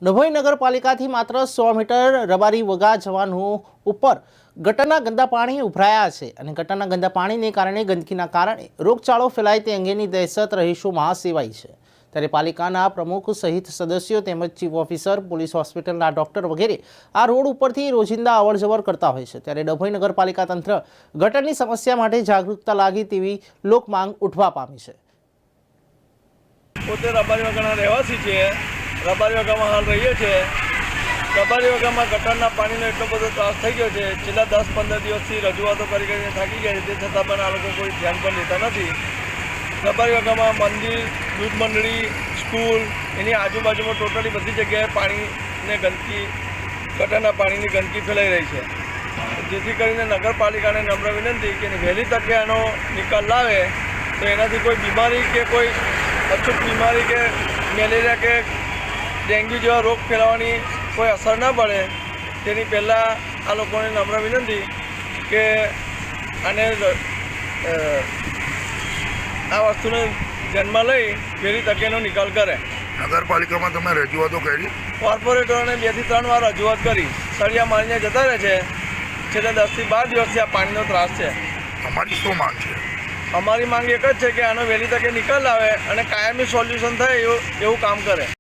ડભોઈ નગરપાલિકાથી માત્ર 100 મીટર રબારી વગા જવાનું ઉપર ગટરના ગંદા પાણી ઉભરાયા છે અને ગટરના ગંદા પાણીને કારણે ગંદકીના કારણે રોગચાળો ફેલાય તે અંગેની દહેશત રહીશોમાં સેવાઈ છે। ત્યારે પાલિકાના પ્રમુખ સહિત સદસ્યો તેમજ ચીફ ઓફિસર, પોલીસ હોસ્પિટલના ડોક્ટર વગેરે આ રોડ ઉપરથી રોજિંદા અવરજવર કરતા હોય છે। ત્યારે ડભોઈ નગરપાલિકા તંત્ર ગટરની સમસ્યા માટે જાગૃતતા લાગી તેવી લોકમાંગ ઉઠવા પામી છે। પોતે રબારી વગાના રહેવાસી છે। રબારી વગામાં હાલ રહીએ છીએ। રબારી વગામાં ગટરના પાણીનો એટલો બધો ત્રાસ થઈ ગયો છે। છેલ્લા 10-15 દિવસથી રજૂઆતો કરીને થાકી ગયા છે, તે છતાં પણ આ લોકો કોઈ ધ્યાન પણ લેતા નથી। રબારી વગામાં મંદિર, દૂધ મંડળી, સ્કૂલ, એની આજુબાજુમાં ટોટલી બધી જગ્યાએ પાણીને ગંદકી, ગટરના પાણીની ગંદકી ફેલાઈ રહી છે। જેથી કરીને નગરપાલિકાને નમ્ર વિનંતી કે વહેલી તકે આનો નિકાલ લાવે તો એનાથી કોઈ બીમારી કે કોઈ અછૂત બીમારી કે મેલેરિયા કે ડેન્ગ્યુ જેવા રોગ ફેલાવાની કોઈ અસર ના પડે। તેની પહેલાં આ લોકોને નમ્ર વિનંતી કે આને આ વસ્તુને ધ્યાનમાં લઈ વહેલી તકેનો નિકાલ કરે। નગરપાલિકામાં તમે રજૂઆતો કરી? કોર્પોરેટરોને 2 થી 3 વાર રજૂઆત કરી। સળિયા મારીને જતા રહે છે। છેલ્લા 10 થી 12 દિવસથી આ પાણીનો ત્રાસ છે। અમારી શું માંગ છે? અમારી માંગ એક જ છે કે આનો વહેલી તકે નિકાલ આવે અને કાયમી સોલ્યુશન થાય એવું કામ કરે।